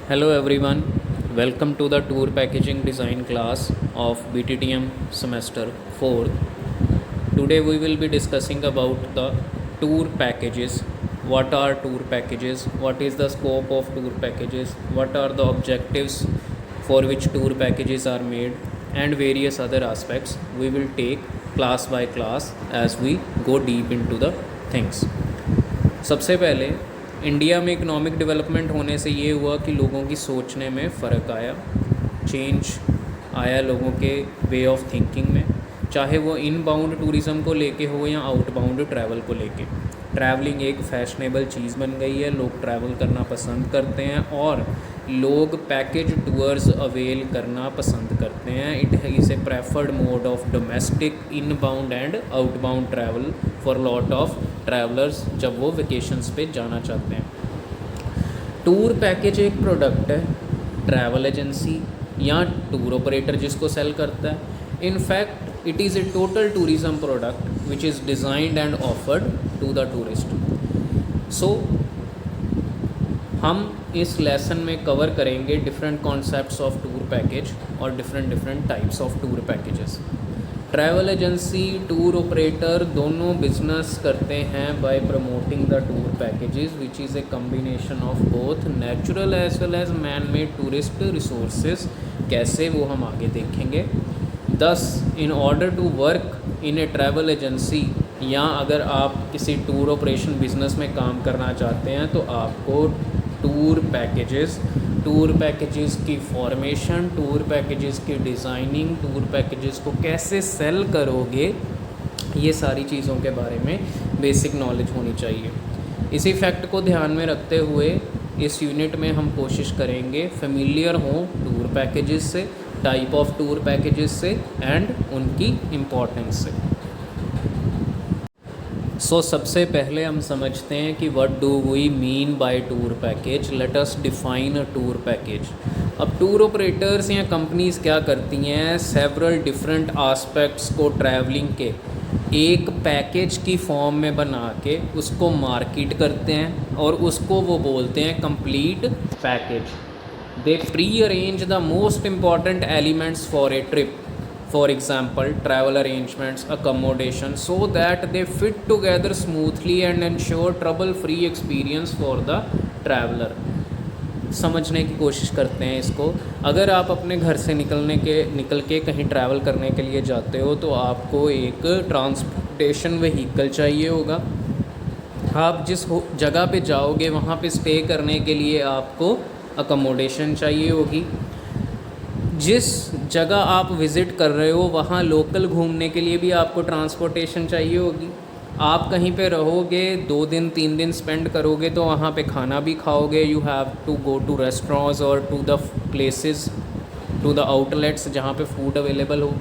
Hello everyone, welcome to the tour packaging design class of BTTM semester 4th. Today we will be discussing about the tour packages. What are tour packages? What is the scope of tour packages? What are the objectives for which tour packages are made and various other aspects we will take class by class as we go deep into the things. सबसे पहले India में economic development होने से ये हुआ कि लोगों की सोचने में फ़र्क आया, चेंज आया लोगों के वे ऑफ थिंकिंग में, चाहे वो इनबाउंड टूरिज़म को लेके हो या आउटबाउंड ट्रैवल को लेके। ट्रैवलिंग एक फ़ैशनेबल चीज़ बन गई है, लोग ट्रैवल करना पसंद करते हैं और लोग पैकेज टूर्स अवेल करना पसंद करते हैं। It is a preferred mode of domestic inbound and outbound travel for lot of travelers जब वो वेकेशंस पे जाना चाहते हैं। टूर पैकेज एक प्रोडक्ट है ट्रैवल एजेंसी या टूर ऑपरेटर जिसको सेल करता है। In fact it is a total tourism product which is designed and offered to the tourist. So हम इस लेसन में कवर करेंगे different concepts of tour package और different types of tour packages. Travel agency tour operator दोनों business करते हैं by promoting the tour packages which is a combination of both natural as well as man made tourist resources. कैसे वो हम आगे देखेंगे। Thus in order to work in a travel agency या अगर आप किसी टूर ऑपरेशन बिजनेस में काम करना चाहते हैं तो आपको टूर पैकेजेस की फॉर्मेशन, टूर पैकेजेस की डिज़ाइनिंग, टूर पैकेजेस को कैसे सेल करोगे, ये सारी चीज़ों के बारे में बेसिक नॉलेज होनी चाहिए। इसी फैक्ट को ध्यान में रखते हुए इस यूनिट में हम कोशिश करेंगे फेमिलियर हों टूर पैकेजेस से, टाइप ऑफ टूर पैकेजेस से एंड उनकी इम्पोर्टेंस से। सो सबसे पहले हम समझते हैं कि what do we mean by tour package. Let us define a tour package. अब टूर ऑपरेटर्स या कंपनीज़ क्या करती हैं, सेवरल डिफरेंट आस्पेक्ट्स को ट्रैवलिंग के एक पैकेज की फॉर्म में बना के उसको मार्केट करते हैं और उसको वो बोलते हैं complete package. They pre arrange the most important elements for a trip, for example travel arrangements, accommodation, so that they fit together smoothly and ensure trouble free experience for the traveler। समझने की कोशिश करते हैं इसको। अगर आप अपने घर से निकल के कहीं ट्रैवल करने के लिए जाते हो तो आपको एक ट्रांसपोर्टेशन व्हीकल चाहिए होगा। आप जिस जगह पे जाओगे वहाँ पे स्टे करने के लिए आपको अकोमोडेशन चाहिए होगी। जिस जगह आप विज़िट कर रहे हो वहाँ लोकल घूमने के लिए भी आपको ट्रांसपोर्टेशन चाहिए होगी। आप कहीं पे रहोगे, 2 दिन 3 दिन स्पेंड करोगे तो वहाँ पे खाना भी खाओगे। You have to go to restaurants और to the places, to the outlets जहाँ पे फूड अवेलेबल हो।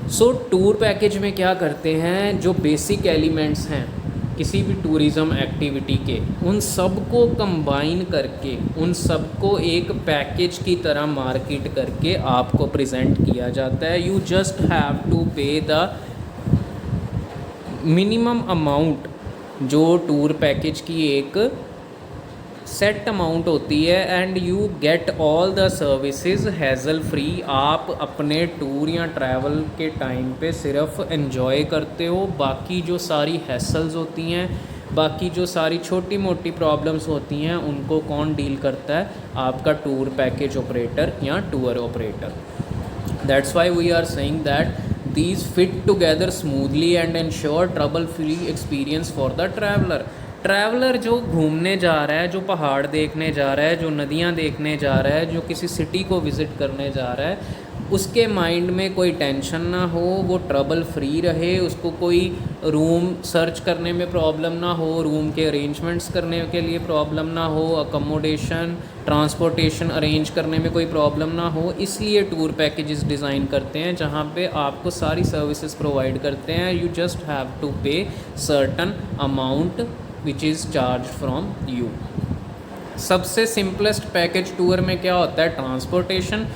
सो टूर पैकेज में क्या करते हैं, जो बेसिक एलिमेंट्स हैं किसी भी टूरिज़म एक्टिविटी के, उन सब को कंबाइन करके उन सब को एक पैकेज की तरह मार्केट करके आपको प्रेजेंट किया जाता है। यू जस्ट हैव टू पे द मिनिमम अमाउंट, जो टूर पैकेज की एक सेट अमाउंट होती है, and you get all the services hassle free. आप अपने टूर या ट्रैवल के टाइम पे सिर्फ एंजॉय करते हो, बाकी जो सारी हैसल्स होती हैं, बाकी जो सारी छोटी मोटी प्रॉब्लम्स होती हैं उनको कौन डील करता है, आपका टूर पैकेज ऑपरेटर या tour operator. That's why we are saying that these fit together smoothly and ensure trouble free experience for the traveler। Traveller जो घूमने जा रहा है, जो पहाड़ देखने जा रहा है, जो नदियाँ देखने जा रहा है, जो किसी सिटी को विज़िट करने जा रहा है, उसके माइंड में कोई टेंशन ना हो, वो ट्रबल फ्री रहे, उसको कोई रूम सर्च करने में प्रॉब्लम ना हो, रूम के अरेंजमेंट्स करने के लिए प्रॉब्लम ना हो, अकोमोडेशन ट्रांसपोर्टेशन अरेंज करने में कोई प्रॉब्लम ना हो। इसलिए टूर पैकेजेस डिज़ाइन करते हैं जहाँ पे आपको सारी सर्विसेज प्रोवाइड करते हैं। यू जस्ट हैव टू पे certain amount which is charge from you. सबसे सिंपलेस्ट पैकेज टूर में क्या होता है, ट्रांसपोर्टेशन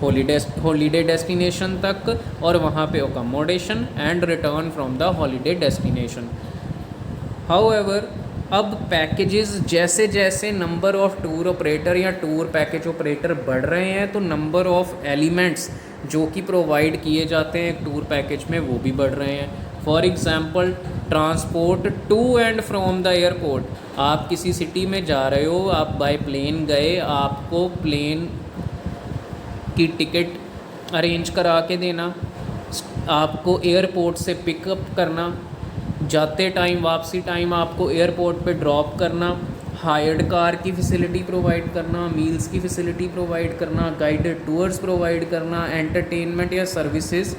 हॉलीडे डेस्टिनेशन तक और वहाँ पे accommodation and return from the holiday destination. However अब पैकेजेस जैसे जैसे नंबर ऑफ़ टूर ऑपरेटर या टूर पैकेज ऑपरेटर बढ़ रहे हैं तो नंबर ऑफ़ एलिमेंट्स जो कि प्रोवाइड किए जाते हैं एक टूर पैकेज में वो भी बढ़ रहे हैं। For example transport to and from the airport. आप किसी सिटी में जा रहे हो, आप बाय प्लेन गए, आपको प्लेन की टिकट अरेंज करा के देना, आपको एयरपोर्ट से पिकअप करना, जाते टाइम वापसी टाइम आपको एयरपोर्ट पे ड्रॉप करना, हायर्ड कार की फ़ैसिलिटी प्रोवाइड करना, मील्स की फ़ैसिलिटी प्रोवाइड करना, गाइडेड टूर्स प्रोवाइड करना, एंटरटेनमेंट या सर्विसेज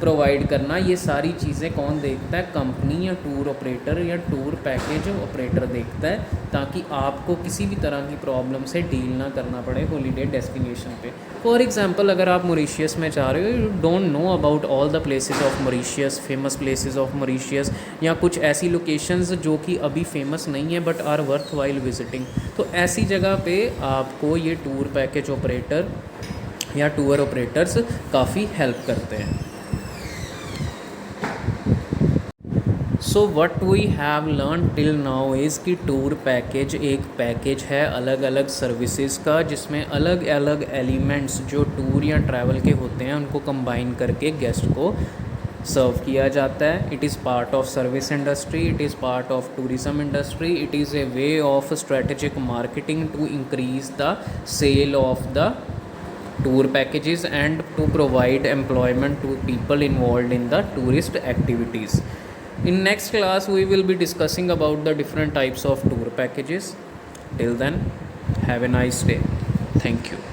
प्रोवाइड करना, ये सारी चीज़ें कौन देखता है? कंपनी या टूर ऑपरेटर या टूर पैकेज ऑपरेटर देखता है, ताकि आपको किसी भी तरह की प्रॉब्लम से डील ना करना पड़े हॉलीडे डेस्टिनेशन पे। फॉर एग्जांपल अगर आप मॉरिशियस में जा रहे हो, you don't know about all the places of Mauritius, famous places of Mauritius, या कुछ ऐसी लोकेशंस जो कि अभी फेमस नहीं है but are worthwhile visiting, तो ऐसी जगह पे आपको ये टूर पैकेज ऑपरेटर या टूर ऑपरेटर्स काफ़ी हेल्प करते हैं। So what we have learn till now is कि टूर पैकेज एक पैकेज है अलग अलग सर्विसेज का, जिसमें अलग अलग एलिमेंट्स जो टूर या ट्रैवल के होते हैं उनको कंबाइन करके गेस्ट को सर्व किया जाता है। It is part of service industry, it is part of tourism industry, it is a way of strategic marketing to increase the sale of the tour packages and to provide employment to people involved in the tourist activities. In next class we will be discussing about the different types of tour packages. Till then, have a nice day. Thank you.